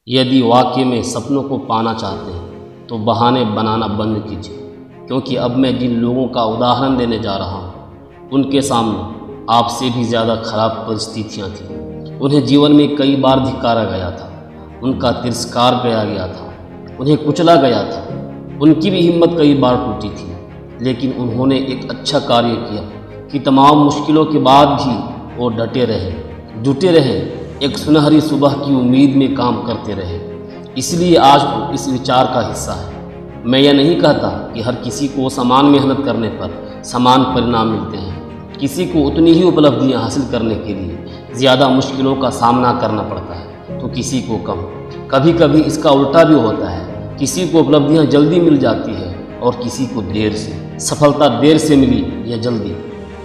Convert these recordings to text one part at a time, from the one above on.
यदि वाकई में सपनों को पाना चाहते हैं तो बहाने बनाना बंद कीजिए, क्योंकि अब मैं जिन लोगों का उदाहरण देने जा रहा हूँ उनके सामने आपसे भी ज़्यादा खराब परिस्थितियाँ थीं। उन्हें जीवन में कई बार धिक्कारा गया था, उनका तिरस्कार किया गया था, उन्हें कुचला गया था, उनकी भी हिम्मत कई बार टूटी थी, लेकिन उन्होंने एक अच्छा कार्य किया कि तमाम मुश्किलों के बाद भी वो डटे रहे, जुटे रहे, एक सुनहरी सुबह की उम्मीद में काम करते रहे। इसलिए आज वो इस विचार का हिस्सा है। मैं यह नहीं कहता कि हर किसी को समान मेहनत करने पर समान परिणाम मिलते हैं। किसी को उतनी ही उपलब्धियां हासिल करने के लिए ज़्यादा मुश्किलों का सामना करना पड़ता है तो किसी को कम। कभी कभी इसका उल्टा भी होता है, किसी को उपलब्धियां जल्दी मिल जाती है और किसी को देर से। सफलता देर से मिली या जल्दी,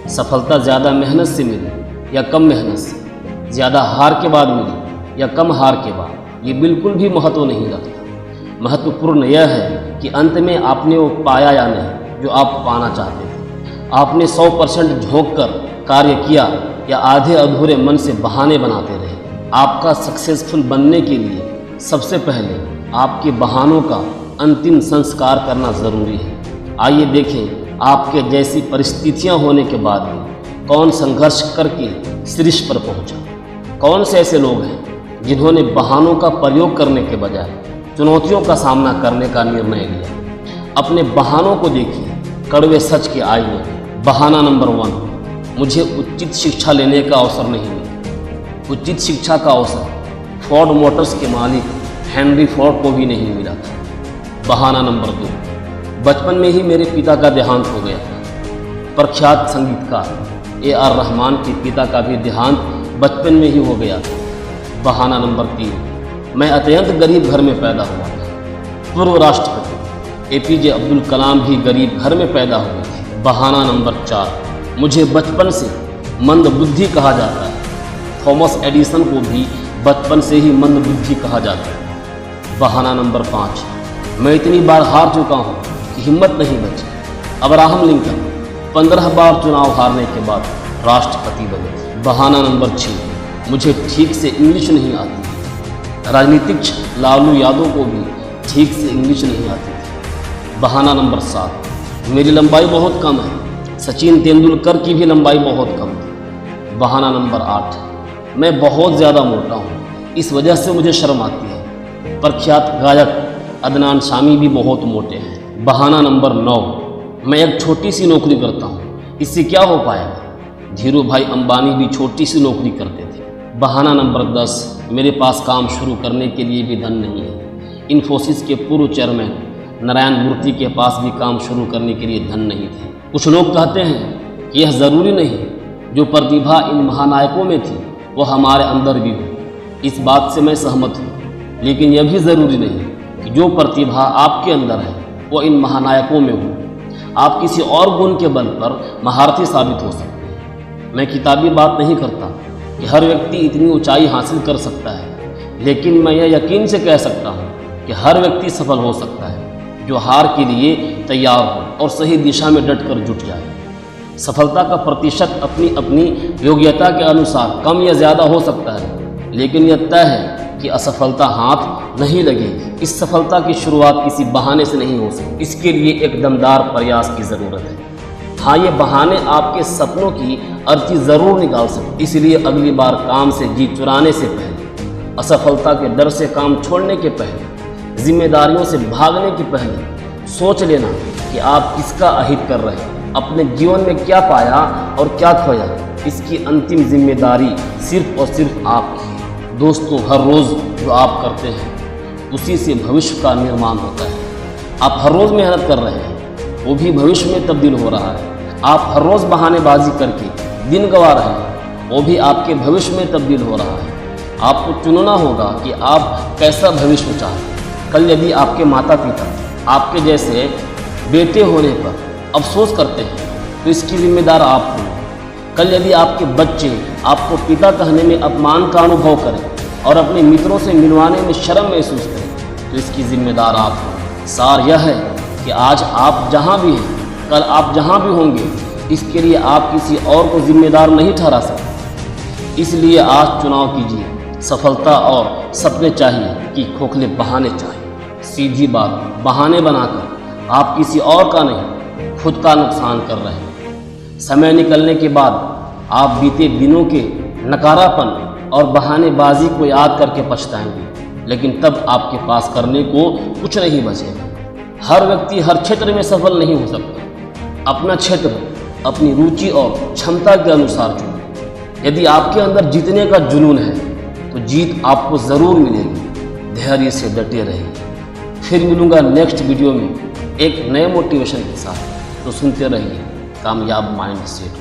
सफलता ज़्यादा मेहनत से मिली या कम मेहनत से, ज़्यादा हार के बाद मिली या कम हार के बाद, ये बिल्कुल भी महत्व नहीं रखता। महत्वपूर्ण यह है कि अंत में आपने वो पाया या नहीं जो आप पाना चाहते थे। आपने 100% झोंक कर कार्य किया या आधे अधूरे मन से बहाने बनाते रहे। आपका सक्सेसफुल बनने के लिए सबसे पहले आपके बहानों का अंतिम संस्कार करना ज़रूरी है। आइए देखें आपके जैसी परिस्थितियां होने के बाद भी कौन संघर्ष करके शीर्ष पर पहुंचा। कौन से ऐसे लोग हैं जिन्होंने बहानों का प्रयोग करने के बजाय चुनौतियों का सामना करने का निर्णय लिया। अपने बहानों को देखिए कड़वे सच के आईने। बहाना नंबर 1, मुझे उचित शिक्षा लेने का अवसर नहीं मिला। उचित शिक्षा का अवसर फोर्ड मोटर्स के मालिक हेनरी फोर्ड को भी नहीं मिला था। बहाना नंबर 2, बचपन में ही मेरे पिता का देहांत हो गया। प्रख्यात संगीतकार AR रहमान के पिता का भी देहांत बचपन में ही हो गया था। बहाना नंबर 3, मैं अत्यंत गरीब घर में पैदा हुआ था। पूर्व राष्ट्रपति APJ अब्दुल कलाम भी गरीब घर में पैदा हुए थे। बहाना नंबर 4, मुझे बचपन से मंद बुद्धि कहा जाता है। थॉमस एडिसन को भी बचपन से ही मंद बुद्धि कहा जाता है। बहाना नंबर 5, मैं इतनी बार हार चुका हूँ कि हिम्मत नहीं बची। अब्राहम लिंकन 15 बार चुनाव हारने के बाद राष्ट्रपति बने। बहाना नंबर 6, मुझे ठीक से इंग्लिश नहीं आती। राजनीतिक लालू यादव को भी ठीक से इंग्लिश नहीं आती थी। बहाना नंबर 7, मेरी लंबाई बहुत कम है। सचिन तेंदुलकर की भी लंबाई बहुत कम थी। बहाना नंबर 8, मैं बहुत ज़्यादा मोटा हूँ, इस वजह से मुझे शर्म आती है। प्रख्यात गायक अदनान सामी भी बहुत मोटे हैं। बहाना नंबर 9, मैं एक छोटी सी नौकरी करता हूँ, इससे क्या हो पाएगा। धीरू भाई अंबानी भी छोटी सी नौकरी करते थे। बहाना नंबर 10, मेरे पास काम शुरू करने के लिए भी धन नहीं है। इन्फोसिस के पूर्व चेयरमैन नारायण मूर्ति के पास भी काम शुरू करने के लिए धन नहीं थे। कुछ लोग कहते हैं कि यह ज़रूरी नहीं, जो प्रतिभा इन महानायकों में थी वो हमारे अंदर भी हो। इस बात से मैं सहमत हूँ, लेकिन यह भी ज़रूरी नहीं कि जो प्रतिभा आपके अंदर है वो इन महानायकों में हो। आप किसी और गुण के बल पर महारथी साबित हो सकते हैं। मैं किताबी बात नहीं करता कि हर व्यक्ति इतनी ऊंचाई हासिल कर सकता है, लेकिन मैं यह यकीन से कह सकता हूँ कि हर व्यक्ति सफल हो सकता है जो हार के लिए तैयार हो और सही दिशा में डटकर जुट जाए। सफलता का प्रतिशत अपनी अपनी योग्यता के अनुसार कम या ज़्यादा हो सकता है, लेकिन यह तय है कि असफलता हाथ नहीं लगेगी। इस सफलता की शुरुआत किसी बहाने से नहीं हो सकती। इसके लिए एक दमदार प्रयास की ज़रूरत है। हाँ, ये बहाने आपके सपनों की अर्जी ज़रूर निकाल सकते। इसलिए अगली बार काम से जी चुराने से पहले, असफलता के डर से काम छोड़ने के पहले, जिम्मेदारियों से भागने के पहले सोच लेना कि आप किसका अहित कर रहे हैं, अपने जीवन में क्या पाया और क्या खोया। इसकी अंतिम जिम्मेदारी सिर्फ और सिर्फ आपकी है। दोस्तों, हर रोज़ जो आप करते हैं उसी से भविष्य का निर्माण होता है। आप हर रोज़ मेहनत कर रहे हैं, वो भी भविष्य में तब्दील हो रहा है। आप हर रोज़ बहानेबाजी करके दिन गंवा रहे हैं, वो भी आपके भविष्य में तब्दील हो रहा है। आपको चुनना होगा कि आप कैसा भविष्य चाहते हैं। कल यदि आपके माता पिता आपके जैसे बेटे होने पर अफसोस करते हैं तो इसकी जिम्मेदार आप हो। कल यदि आपके बच्चे आपको पिता कहने में अपमान का अनुभव करें और अपने मित्रों से मिलवाने में शर्म महसूस करें तो इसकी जिम्मेदार आप हो। सार यह है कि आज आप जहाँ भी हैं, कल आप जहाँ भी होंगे, इसके लिए आप किसी और को जिम्मेदार नहीं ठहरा सकते। इसलिए आज चुनाव कीजिए सफलता और सपने चाहिए कि खोखले बहाने चाहिए। सीधी बात, बहाने बनाकर आप किसी और का नहीं खुद का नुकसान कर रहे हैं। समय निकलने के बाद आप बीते दिनों के नकारापन और बहानेबाजी को याद करके पछताएंगे, लेकिन तब आपके पास करने को कुछ नहीं बचेगा। हर व्यक्ति हर क्षेत्र में सफल नहीं हो सकता। अपना क्षेत्र अपनी रुचि और क्षमता के अनुसार चुनें। यदि आपके अंदर जीतने का जुनून है तो जीत आपको ज़रूर मिलेगी। धैर्य से डटे रहिए। फिर मिलूंगा नेक्स्ट वीडियो में एक नए मोटिवेशन के साथ। तो सुनते रहिए कामयाब माइंड सेट।